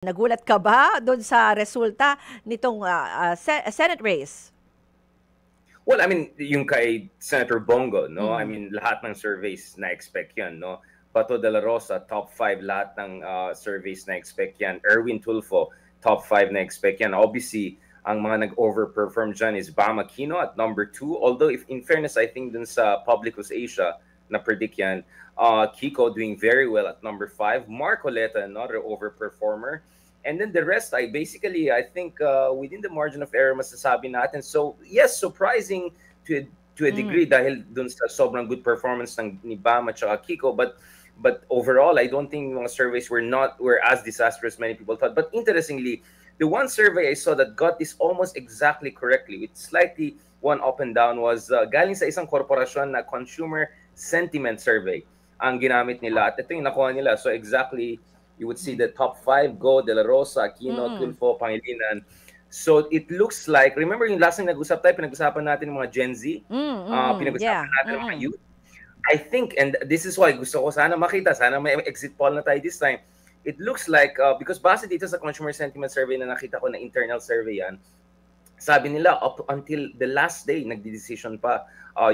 Nagulat ka ba do'n sa resulta nitong, Senate race? Well, I mean, yung kay Senator Bongo, no? I Mhm. mean, lahat ng surveys na-expect yan, no? Bato de la Rosa, top 5 lahat ng surveys na-expect yan. Erwin Tulfo, top 5 na-expect yan. Obviously, ang mga nag-overperform dyan is Bam Aquino at number 2. Although, if in fairness, I think dun sa Publicus Asia, na-predict yan, Kiko doing very well at number 5. Mark Oleta, another overperformer. And then the rest, I think within the margin of error masasabi natin. So yes, surprising to a Mhm. degree dahil dun sa sobrang good performance ng ni Bam at saka Kiko, but overall I don't think mga surveys were as disastrous as many people thought. But interestingly, the one survey I saw that got this almost exactly correctly with slightly one up and down was galing sa isang korporasyon na consumer sentiment survey ang ginamit nila at ito yung nakuha nila. So exactly you would see the top 5, Go, De La Rosa, Aquino, Mm. Tulfo, Pangilinan. So it looks like, remember yung last time nag-usap tayo, pinag-usapan natin ng mga Gen Z, pinag-usapan Yeah, natin ng mga youth. I think, and this is why gusto ko sana makita, sana may exit poll na tayo this time. It looks like, because base dito sa consumer sentiment survey na nakita ko na internal survey yan, sabi nila up until the last day nagdi-decision pa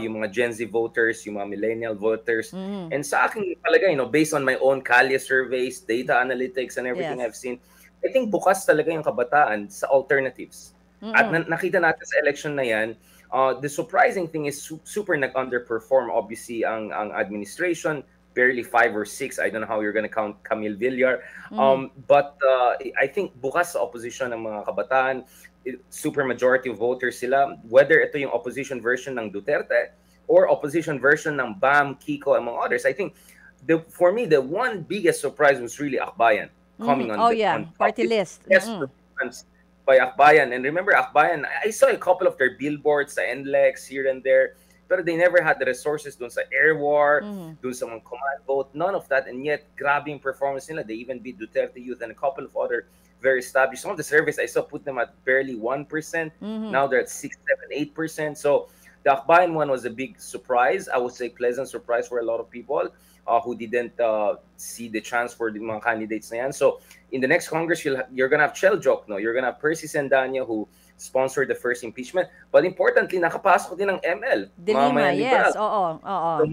yung mga Gen Z voters, yung mga millennial voters. Mhm. And sa akin talaga, based on my own Kalye surveys, data analytics and everything Yes. I've seen, I think bukas talaga yung kabataan sa alternatives. At nakita natin sa election na yan, the surprising thing is super nag-underperform obviously ang administration, barely 5 or 6. I don't know how you're gonna count Camille Villar. But I think bukas sa opposition ng mga kabataan, super majority of voters sila, whether ito yung opposition version ng Duterte or opposition version ng Bam, Kiko, among others. I think for me, the one biggest surprise was really Akbayan coming Oh, yeah, on top. party list. Best performance by Akbayan. And remember, Akbayan, I saw a couple of their billboards sa NLEX here and there, pero they never had the resources dun sa air war, dun sa mga command vote, none of that. And yet, grabe yung performance nila. They even beat Duterte Youth and a couple of other very established. Some of the surveys I saw put them at barely 1%. Now they're at 6, 7, 8%. So the Akbayan one was a big surprise. I would say pleasant surprise for a lot of people who didn't see the chance for the mga candidates na yan. So in the next Congress, you're going to have Chel Jokno, you're going to have Percy Sendanya who sponsored the first impeachment. But importantly, nakapasok din ng ML. De Lima, Mamayan yes. Liberal. Oo.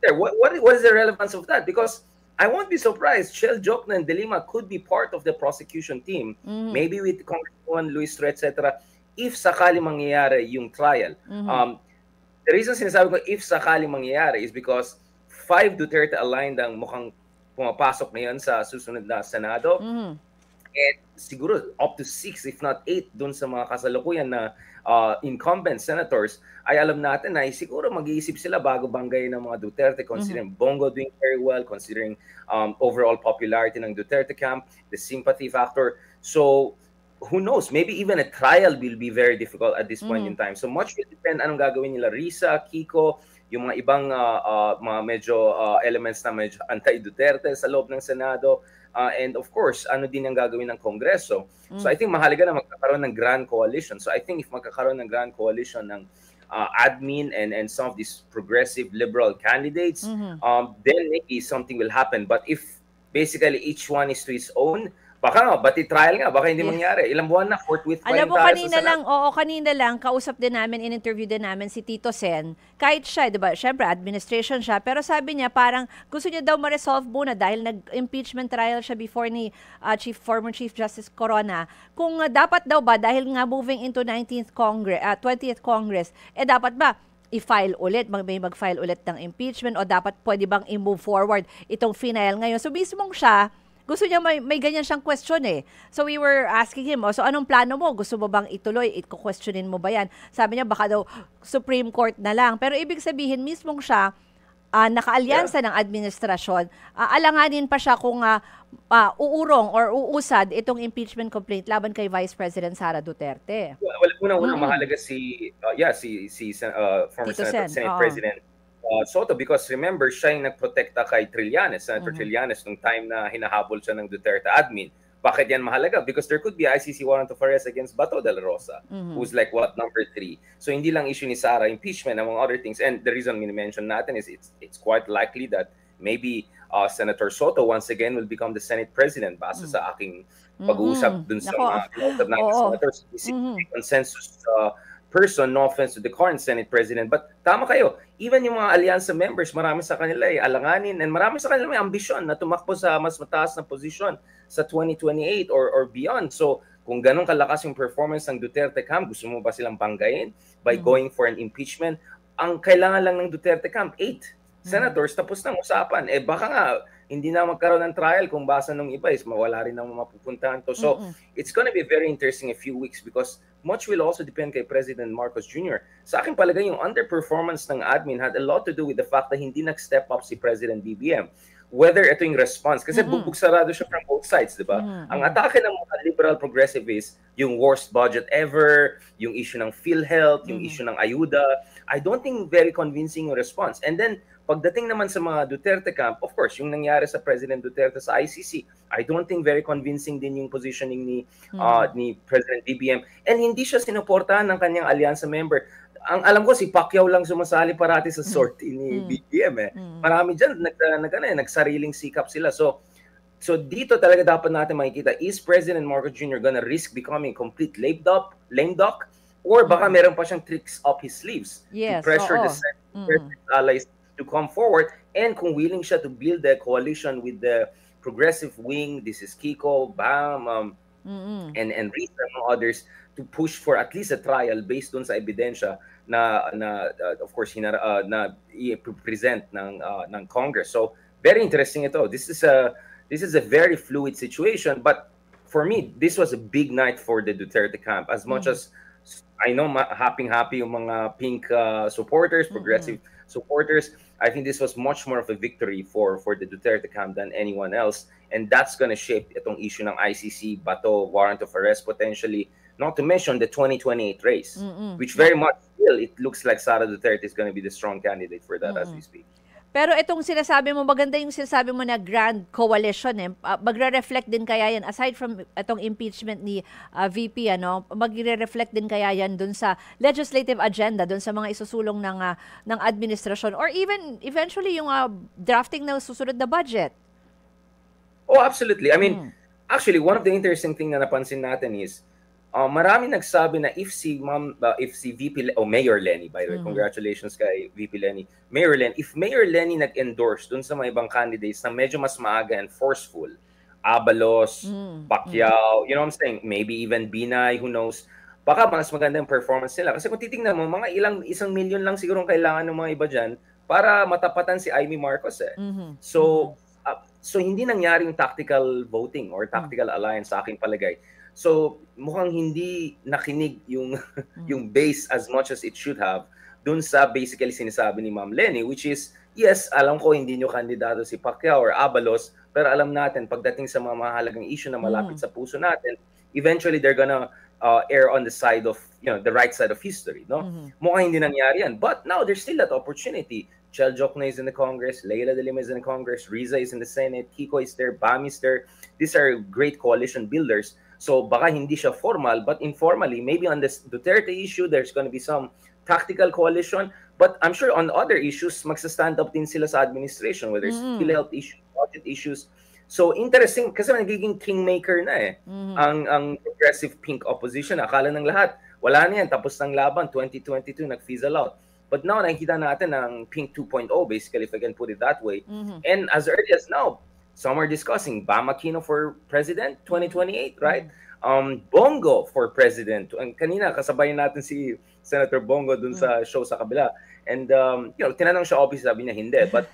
So, what is the relevance of that? Because I won't be surprised. Chel Jokno and De Lima could be part of the prosecution team, maybe with Congressman Luis Tre, etc. If sakali mangyayari yung trial. The reason sinasabi ko if sakali mangyayari is because 5 Duterte aligned ang mukhang pumapasok ngayon sa susunod na Senado. And siguro up to 6 if not 8 dun sa mga kasalukuyan na incumbent senators ay alam natin na siguro mag-iisip sila bago banggay ng mga Duterte considering Bongo doing very well, considering overall popularity ng Duterte camp, the sympathy factor. So who knows, maybe even a trial will be very difficult at this point in time. So much will depend anong gagawin nila Risa, Kiko, yung mga ibang mga medyo elements na medyo anti-Duterte sa loob ng Senado. And of course, ano din ang gagawin ng Kongreso. So I think mahalaga na magkakaroon ng grand coalition. So I think if magkakaroon ng grand coalition ng admin and some of these progressive liberal candidates, then maybe something will happen. But if basically each one is to his own, baka trial nga, baka hindi mangyari. Ilang buwan na, forthwith pa Alam rin mo, tayo kanina sa lang, kanina lang, kausap din namin, in-interview din namin si Tito Sen. Kahit siya, di ba, syempre, administration siya, pero sabi niya, parang gusto niya daw ma-resolve muna dahil nag-impeachment trial siya before ni former Chief Justice Corona. Kung dapat daw ba, dahil nga moving into 20th Congress, dapat ba, i-file ulit, may mag-file ulit ng impeachment o dapat pwede bang i-move forward itong final ngayon. So, mismong siya, gusto niya may ganyan siyang question eh. So we were asking him, so anong plano mo? Gusto mo bang ituloy? Iko-questionin mo ba yan? Sabi niya, baka daw Supreme Court na lang. Pero ibig sabihin, mismong siya, nakaalyansa ng administrasyon, alanganin pa siya kung uurong or uusad itong impeachment complaint laban kay Vice President Sara Duterte. Well, unang-una mahalaga si former Senate President Soto, because remember, siya yung nagprotekta kay Trillanes, Senator Trillanes, nung time na hinahabol siya ng Duterte admin. Bakit yan mahalaga? Because there could be ICC warrant of arrest against Bato de la Rosa, who's like, number 3. So hindi lang issue ni Sara, impeachment, among other things. And the reason mini-mention natin is it's quite likely that maybe Senator Soto once again will become the Senate President base sa aking pag-uusap dun sa Nako. mga kinausap natin Oo. senators, consensus person, no offense to the current Senate President. But tama kayo, even yung mga alyansa members, marami sa kanila ay alanganin and marami sa kanila may ambisyon na tumakbo sa mas mataas na posisyon sa 2028 or beyond. So kung ganun kalakas yung performance ng Duterte camp, gusto mo ba silang banggain by going for an impeachment? Ang kailangan lang ng Duterte camp, 8 senators, tapos ng usapan. Eh baka nga, hindi na magkaroon ng trial kung basa ng iba is mawala rin ang mapupuntahan to. So, it's gonna be very interesting a few weeks because much will also depend kay President Marcos Jr. Sa akin palagay, yung underperformance ng admin had a lot to do with the fact na hindi nag-step up si President BBM. Whether ito yung response, kasi bugbog sarado siya from both sides, di ba? Ang atake ng mga liberal progressive is yung worst budget ever, yung issue ng PhilHealth, yung issue ng ayuda. I don't think very convincing yung response. And then, pagdating naman sa mga Duterte camp, of course, yung nangyari sa President Duterte sa ICC, I don't think very convincing din yung positioning ni President BBM. And hindi siya sinuportahan ng kanyang alyansa member. Ang alam ko, si Pacquiao lang sumasali parati sa sortie ni BBM. Marami dyan, nagsariling sikap sila. So dito talaga dapat natin makikita, is President Marcos Jr. gonna risk becoming complete lame duck? Or baka meron pa siyang tricks up his sleeves to pressure the Senate allies to come forward, and kung willing siya to build a coalition with the progressive wing, this is Kiko, Bam, and Risa and others, to push for at least a trial based dun sa ebidensya na of course na i-present ng Congress. So very interesting ito. This is a very fluid situation, but for me this was a big night for the Duterte camp. As much as I know happy yung mga pink supporters, progressive supporters, I think this was much more of a victory for the Duterte camp than anyone else, and that's going to shape itong issue ng ICC, Bato, warrant of arrest potentially, not to mention the 2028 race, which very much still it looks like Sara Duterte is going to be the strong candidate for that as we speak. Pero itong sinasabi mo, maganda yung sinasabi mo na grand coalition magre-reflect din kaya yan, aside from itong impeachment ni VP, magre-reflect din kaya yan dun sa legislative agenda, dun sa mga isusulong ng administrasyon, or even eventually yung drafting ng susunod na budget? Oh, absolutely. I mean, actually, one of the interesting thing na napansin natin is, marami nagsabi na if si VP o Mayor Lenny, by the way, congratulations kay VP Lenny, Mayor Lenny, if Mayor Lenny nag-endorse dun sa mga ibang candidates na medyo mas maaga and forceful, Abalos, Pacquiao, you know what I'm saying, maybe even Binay, who knows, baka mas maganda yung performance nila. Kasi kung titingnan mo, mga 1 million lang siguro kailangan ng mga iba dyan para matapatan si Amy Marcos So hindi nangyari yung tactical voting or tactical alliance sa aking palagay. So mukhang hindi nakinig yung base as much as it should have dun sa basically sinasabi ni Ma'am Lenny, which is, yes, alam ko hindi nyo kandidato si Pacquiao or Abalos, pero alam natin pagdating sa mga mahalagang issue na malapit sa puso natin, eventually they're gonna err on the side of, the right side of history, no? Mukhang hindi nangyari yan. But now there's still that opportunity. Chel Jokno is in the Congress, Leila de Lima is in the Congress, Riza is in the Senate, Kiko is there, Bam is there. These are great coalition builders. So baka hindi siya formal, but informally, maybe on the Duterte issue, there's going to be some tactical coalition. But I'm sure on other issues, magsa-stand up din sila sa administration, whether it's PhilHealth issues, budget issues. So interesting, kasi nagiging kingmaker na ang progressive pink opposition. Akala ng lahat, wala na yan, tapos ng laban, 2022, nag-fizzle out. But now, nakikita natin ang Pink 2.0, basically, if I can put it that way. And as early as now, some are discussing Bam Aquino for president 2028, right? Bongo for president. And kanina, kasabayan natin si Senator Bongo dun sa show sa kabila. And, tinanong siya, obviously, sabi niya hindi. But,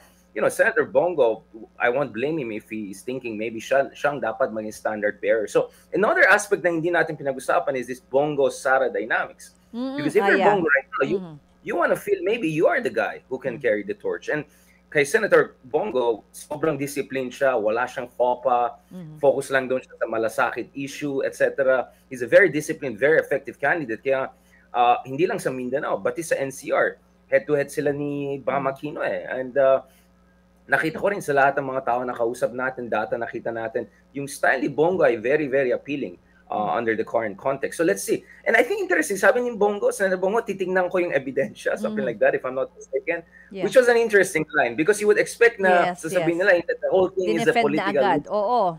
Senator Bongo, I won't blame him if he's thinking maybe siyang dapat maging standard bearer. So, another aspect na hindi natin pinag-usapan is this Bongo-Sara dynamics. Because if you're Bongo right now, you want to feel maybe you are the guy who can carry the torch. And kay Senator Bongo, sobrang disciplined siya, wala siyang FOPA, focus lang doon siya sa malasakit issue, etc. He's a very disciplined, very effective candidate. Kaya hindi lang sa Mindanao, pati sa NCR, head-to-head sila ni Bam Aquino And nakita ko rin sa lahat ng mga tao na kausap natin, data nakita natin, yung style ni Bongo ay very, very appealing. Under the current context. So let's see. And I think interesting, sabi ni Bongo, Senator Bongo, titignan ko yung ebidensya, something like that, if I'm not mistaken, which was an interesting line because you would expect na sasabihin nila that the whole thing is a political... na agad, oo.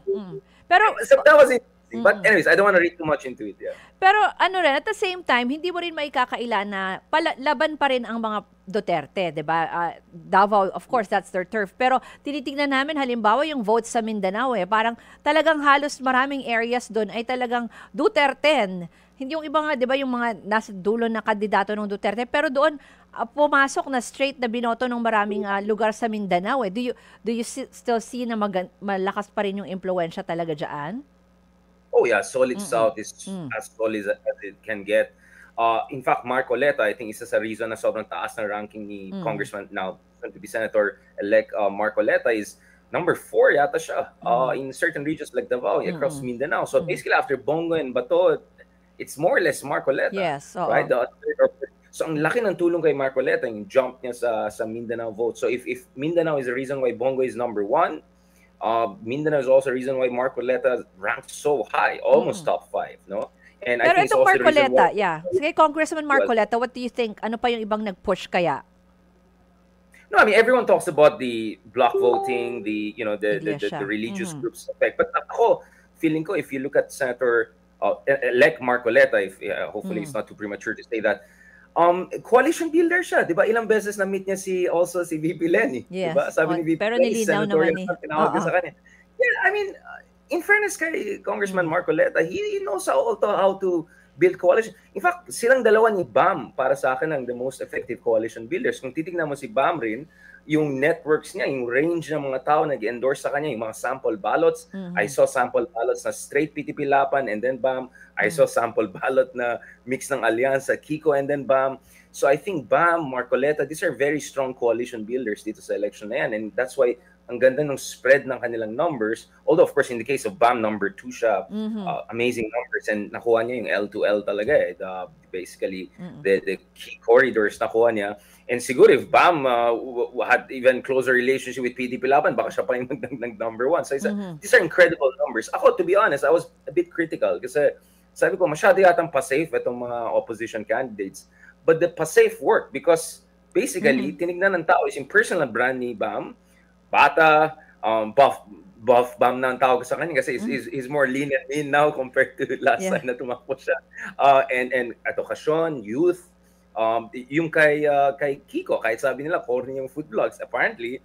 Pero... So that was interesting. interesting. But anyways, I don't want to read too much into it. Yeah. Pero ano rin, at the same time, hindi mo rin maikakaila na laban pa rin ang mga Duterte, 'di ba? Davao, of course, that's their turf. Pero tinitingnan namin halimbawa yung votes sa Mindanao parang talagang halos maraming areas doon ay talagang Duterte. Hindi yung iba nga, 'di ba, yung mga nasa dulo na kandidato ng Duterte, pero doon pumasok na straight na binoto ng maraming lugar sa Mindanao. Do you still see na malakas pa rin yung impluwensya talaga diyan? Oh yeah, solid South is as solid as it can get. In fact, Marcoleta, I think isa sa reason na sobrang taas ng ranking ni Congressman now to be Senator-elect Marcoleta is number 4 yata siya in certain regions like Davao across Mindanao. So basically after Bongo and Bato, it's more or less Marcoleta. Yes, right? So ang laki ng tulong kay Marcoleta yung jump niya sa Mindanao vote. So if Mindanao is the reason why Bongo is number 1, Mindanao is also the reason why Marcoleta ranked so high, almost top 5, no? And pero I think itong also Marcoleta, the reason why, sige, Congressman Marcoleta, what do you think? Ano pa yung ibang nag-push kaya? No, I mean everyone talks about the block voting, the religious groups effect. But ako, feeling ko, if you look at Senator elect Marcoleta, if hopefully it's not too premature to say that, coalition builder siya, 'di ba? Ilang beses na meet niya si VP Lenny, 'di ba? Sabi ni VP pero Lenny, nilinaw naman tinawag sa kanya. Yeah, I mean, in fairness kay Congressman Marcoleta, he knows how to build coalition. In fact, silang dalawa ni Bam para sa akin ang the most effective coalition builders. Kung titingnan mo si Bam rin, yung networks niya, yung range ng mga tao nag-endorse sa kanya, yung mga sample ballots. I saw sample ballots na straight PTP Lapan and then BAM. I saw sample ballot na mix ng alyansa, Kiko and then BAM. So I think BAM, Marcoleta, these are very strong coalition builders dito sa election na yan. And that's why ang ganda ng spread ng kanilang numbers. Although of course in the case of BAM, number 2 siya, amazing numbers. And nakuha niya yung L2L talaga basically the key corridors nakuha niya. And siguro if BAM had even closer relationship with PDP Laban, baka siya pa yung number 1. So these are incredible numbers. Ako, to be honest, I was a bit critical kasi sabi ko, masyado yatang pa-safe itong mga opposition candidates. But the pa-safe work because basically, tinignan ng tao is yung personal brand ni BAM, bata, buff BAM na ang tawag sa kanya kasi he's more lean and mean now compared to last time na tumakbo siya. And edukasyon, youth, yung kay Kiko, kahit sabi nila corny yung food vlogs, apparently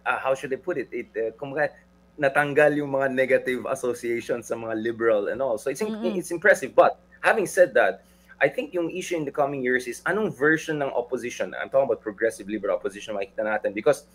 how should I put it, kumbaga natanggal yung mga negative associations sa mga liberal and all, so it's impressive. But having said that, I think yung issue in the coming years is anong version ng opposition. I'm talking about progressive liberal opposition, makikita natin, because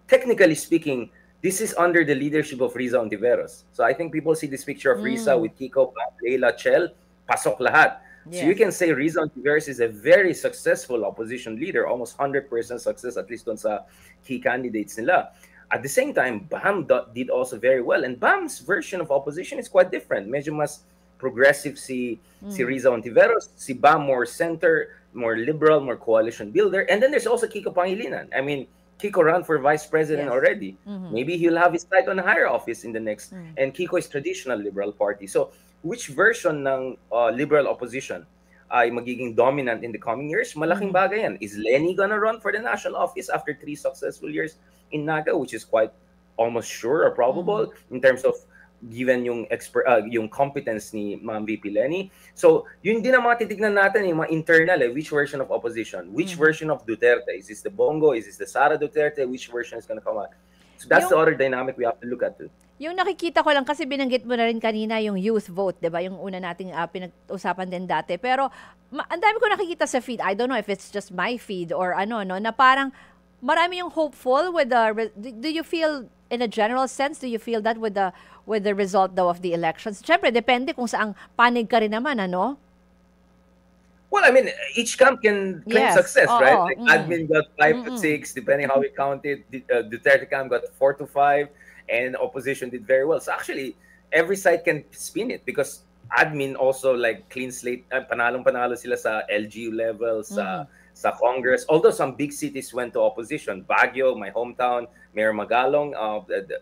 technically speaking, this is under the leadership of Riza Ontiveros. So I think people see this picture of Riza with Kiko, Leila, Chel, pasok lahat. So you can say Riza Ontiveros is a very successful opposition leader, almost 100% success, at least on sa key candidates nila. At the same time, BAM did also very well. And BAM's version of opposition is quite different. Medyo mas progressive si Riza Ontiveros, si BAM more center, more liberal, more coalition builder. And then there's also Kiko Pangilinan. I mean, Kiko ran for vice president already. Maybe he'll have his sight on a higher office in the next. And Kiko is traditional liberal party. So which version ng liberal opposition ay magiging dominant in the coming years? Malaking bagay yan. Is Lenny gonna run for the national office after 3 successful years in Naga, which is quite almost sure or probable in terms of given yung competence ni Ma'am VP Lenny. So, yun din ang mga titignan natin, yung mga internal, which version of opposition, which version of Duterte, is this the Bongo, is this the Sara Duterte, which version is gonna come out? So that's the other dynamic we have to look at too. Yung nakikita ko lang, kasi binanggit mo na rin kanina yung youth vote, di ba? Yung una nating pinag-usapan din dati. Pero, ang dami ko nakikita sa feed. I don't know if it's just my feed or ano, no? Na parang, marami yung hopeful with the, do you feel, in a general sense, do you feel that with the result daw of the elections? Siyempre, depende kung saang panig ka rin naman, ano? Well, I mean, each camp can claim success, right? Like admin got 5 to 6, depending how we count it. Duterte camp got 4 to 5, and opposition did very well. So actually, every side can spin it because admin also like clean slate, panalong-panalo sila sa LGU level, sa Congress. Although some big cities went to opposition. Baguio, my hometown, Mayor Magalong,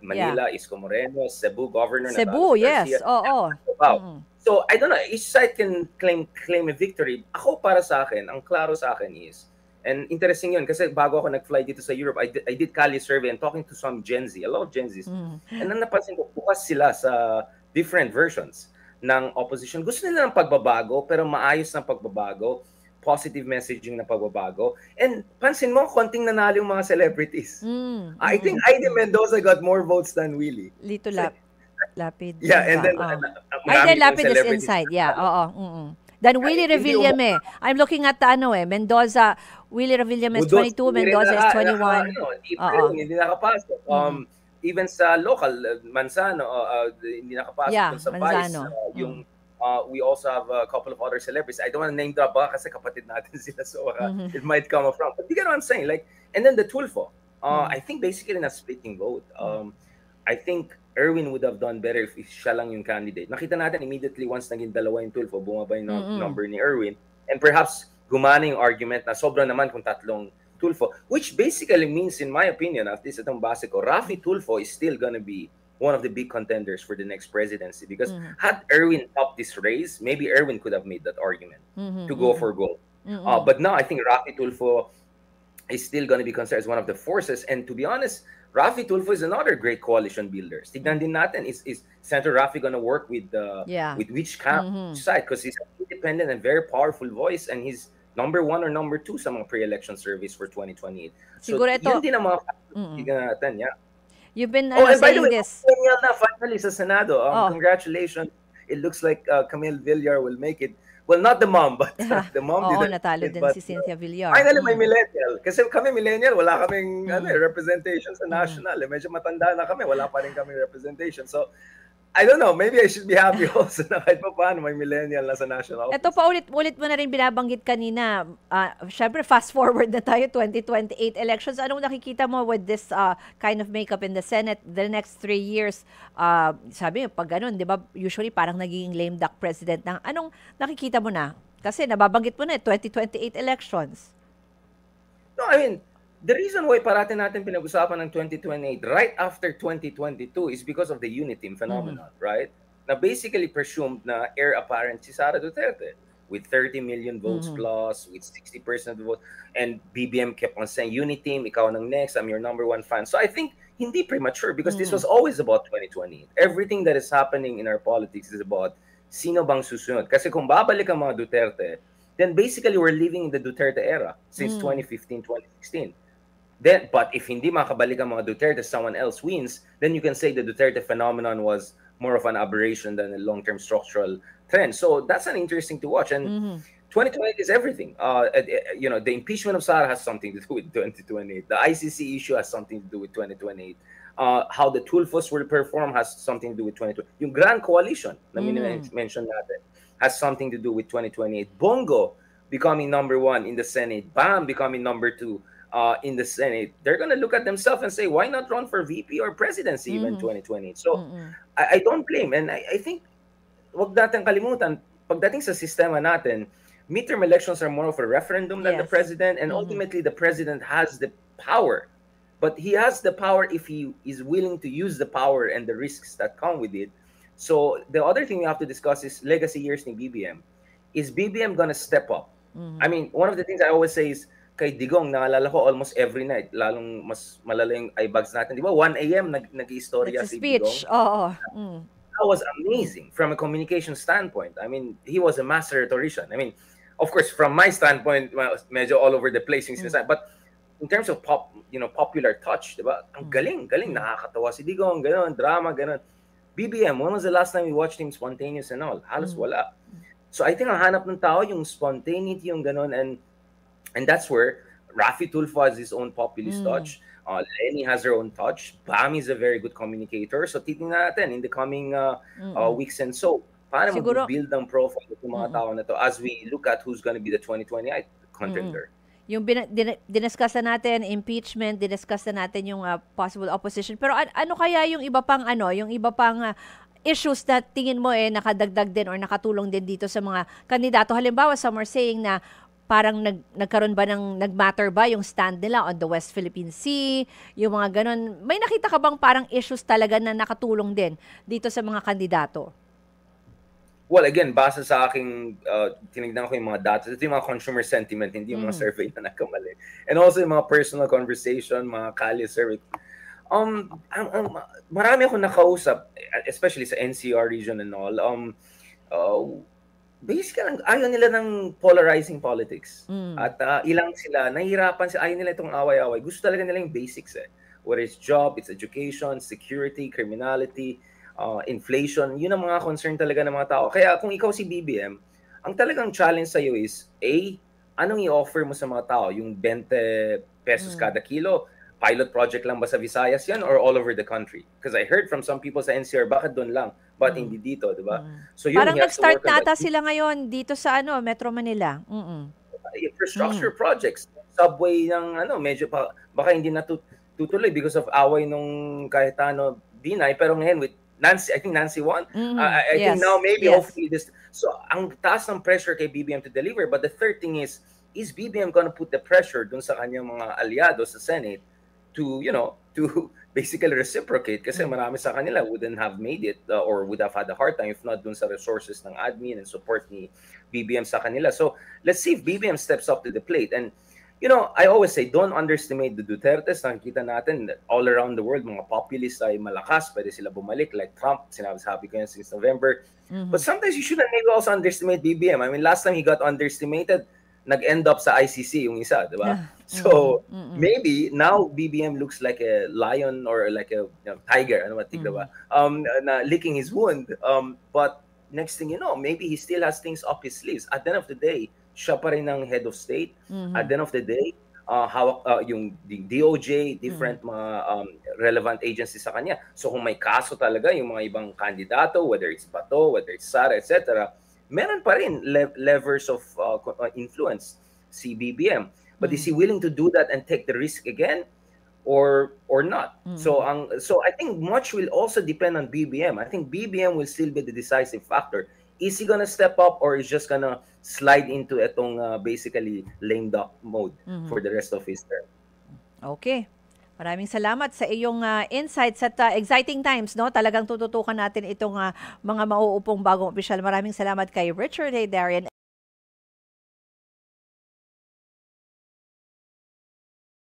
Manila, Isko Moreno, Cebu Governor. Cebu, yes. Wow. So, I don't know, each side can claim a victory. Ako, para sa akin, ang klaro sa akin is, and interesting yun, kasi bago ako nag-fly dito sa Europe, I did Cali survey and talking to some Gen Z, a lot of Gen Zs. And then napansin ko, bukas sila sa different versions ng opposition. Gusto nila ng pagbabago, pero maayos ng pagbabago, positive messaging na pagbabago. And pansin mo, konting nanalo yung mga celebrities. I think Aiden Mendoza got more votes than Willie. Lito Lapid. Yeah, and then Aiden Lapid is inside. Yeah, oo. Then Willie Revillame. I'm looking at Mendoza. Willie Revillame is 22, Mendoza is 21. Hindi nakapasok. Even sa local, Manzano, hindi nakapasok. Yeah, sa Manzano. Vice, we also have a couple of other celebrities. I don't want to name drop kasi kapatid natin sila. So it might come from. But you get what I'm saying? Like, and then the Tulfo. I think basically na splitting vote. I think Erwin would have done better if siya lang yung candidate. Nakita natin immediately once naging dalawa yung Tulfo, bumaba yung number ni Erwin. And perhaps gumana yung argument na sobra naman kung tatlong Tulfo, which basically means, in my opinion, at least itong base ko, Raffy Tulfo is still gonna be one of the big contenders for the next presidency because had Erwin topped this race, maybe Erwin could have made that argument to go for gold. But now I think Raffy Tulfo is still going to be considered as one of the forces. And to be honest, Raffy Tulfo is another great coalition builder. Tignan din natin, is Senator Raffy going to work with which side? Because he's an independent and very powerful voice, and he's number 1 or number 2 sa mga pre-election surveys for 2028. Siguro so, yun din ang mga tignan natin, You've been and by the way, this. Na finally sa Senado. Congratulations. It looks like Camille Villar will make it. Well, not the mom, but the mom didn't. Natalo din si Cynthia Villar. Finally, may millennial. Kasi kami millennial, wala kaming representation sa national. Medyo matanda na kami, wala pa rin kaming representation. So, I don't know, maybe I should be happy also na kahit pa paano may millennial na sa national office. Ito pa ulit mo na rin binabanggit kanina. Syempre, fast forward na tayo, 2028 elections. Anong nakikita mo with this kind of makeup in the Senate the next 3 years? Sabi mo, pag ganun, di ba, usually parang nagiging lame duck president ng anong nakikita mo na? Kasi nababanggit mo na 2028 elections. No, I mean, the reason why parati natin pinag-usapan ng 2028 right after 2022 is because of the unity phenomenon, right? Na basically presumed na heir apparent si Sara Duterte with 30 million votes plus, with 60% of the vote, and BBM kept on saying, unity, ikaw nang next, I'm your number 1 fan. So I think hindi premature because this was always about 2028. Everything that is happening in our politics is about sino bang susunod. Kasi kung babalik ang mga Duterte, then basically we're living in the Duterte era since 2015, 2016. Then, but if hindi makabalik ang mga Duterte, someone else wins, then you can say the Duterte phenomenon was more of an aberration than a long-term structural trend. So that's an interesting to watch. And 2028 is everything. The impeachment of Sara has something to do with 2028. The ICC issue has something to do with 2028. How the Tulfos will perform has something to do with 2028. Yung Grand Coalition na mention natin has something to do with 2028. Bongo becoming number 1 in the Senate. Bam becoming number 2. In the Senate, they're going to look at themselves and say, why not run for VP or presidency even 2020? So, I don't blame. And I think, wag natin kalimutan, pagdating sa sistema natin, midterm elections are more of a referendum than the president. And ultimately, the president has the power. But he has the power if he is willing to use the power and the risks that come with it. So, the other thing we have to discuss is legacy years ni BBM. Is BBM going to step up? I mean, one of the things I always say is, kay Digong, naalala ko almost every night, lalong mas malala yung eye bags natin. Di ba? 1 a.m. nag-istorya si Digong. That was amazing from a communication standpoint. I mean, he was a master rhetorician. I mean, of course, from my standpoint, medyo all over the place yung sinasabi. But in terms of popular touch, di ba? Ang galing, nakakatawa si Digong, gano'n, drama, gano'n. BBM, when was the last time we watched him spontaneous and all? Halos wala. So I think ang hanap ng tao, yung spontaneity, yung gano'n, and that's where Raffy Tulfo has his own populist touch. Lenny has her own touch. Bami is a very good communicator. So titingnan natin in the coming weeks and so. Paano mag-build ang profile ng mga tao na to as we look at who's going to be the 2028 contender. Yung diniscuss na natin, impeachment, diniscuss na natin yung possible opposition. Pero ano kaya yung iba pang issues na tingin mo nakadagdag din or nakatulong din dito sa mga kandidato? Halimbawa, some are saying na parang nagkaroon ba nagmatter ba yung stand nila on the West Philippine Sea, yung mga ganon. May nakita ka bang parang issues talaga na nakatulong din dito sa mga kandidato? Well, again, base sa aking, tinignan ko yung mga data, ito yung mga consumer sentiment, hindi yung mga survey na nakamali. And also yung mga personal conversation, mga kalye survey. Marami akong nakausap, especially sa NCR region and all. Uh, Basically, ayaw nila ng polarizing politics. At ilang sila, nahihirapan sila, ayaw nila itong away-away. Gusto talaga nila yung basics eh. Whether it's job, it's education, security, criminality, inflation. Yun ang mga concern talaga ng mga tao. Kaya kung ikaw si BBM, ang talagang challenge sa'yo is, A, anong i-offer mo sa mga tao? Yung 20 pesos kada kilo? Pilot project lang ba sa Visayas yan or all over the country? Because I heard from some people sa NCR, bakit doon lang? But hindi dito, di ba? So yun, Parang he has to nag-start work on na ata that. sila ngayon dito sa Metro Manila. Infrastructure projects, subway ng medyo baka hindi tutuloy because of away nung Cayetano Binay, pero ngayon with Nancy, I think Nancy won. I think now maybe hopefully this. So ang taas ng pressure kay BBM to deliver, but the third thing is BBM gonna put the pressure dun sa kanyang mga aliados sa Senate to to basically reciprocate kasi marami sa kanila wouldn't have made it or would have had a hard time if not dun sa resources ng admin and support ni BBM sa kanila. So let's see if BBM steps up to the plate. And I always say, don't underestimate the Dutertes. Nakikita natin all around the world, mga populists ay malakas, pwede sila bumalik like Trump. Sinabi ko yan since November. But sometimes you shouldn't maybe also underestimate BBM. I mean, last time he got underestimated, nag-end up sa ICC yung isa, di ba? So maybe now BBM looks like a lion or like a tiger, diba? Na licking his wound. But next thing you know, maybe he still has things up his sleeves. At the end of the day, siya pa rin ang head of state. At the end of the day, hawak yung DOJ, different mga relevant agencies sa kanya. So kung may kaso talaga yung mga ibang kandidato, whether it's Bato, whether it's Sara, etc., meron pa rin levers of influence si BBM. But is he willing to do that and take the risk again or not? So I think much will also depend on BBM. I think BBM will still be the decisive factor. Is he gonna step up or is just gonna slide into itong basically lame duck mode for the rest of his term? Okay. Maraming salamat sa iyong insights at exciting times, no? Talagang tututukan natin itong mga mauupong bagong opisyal. Maraming salamat kay Richard A. Darien.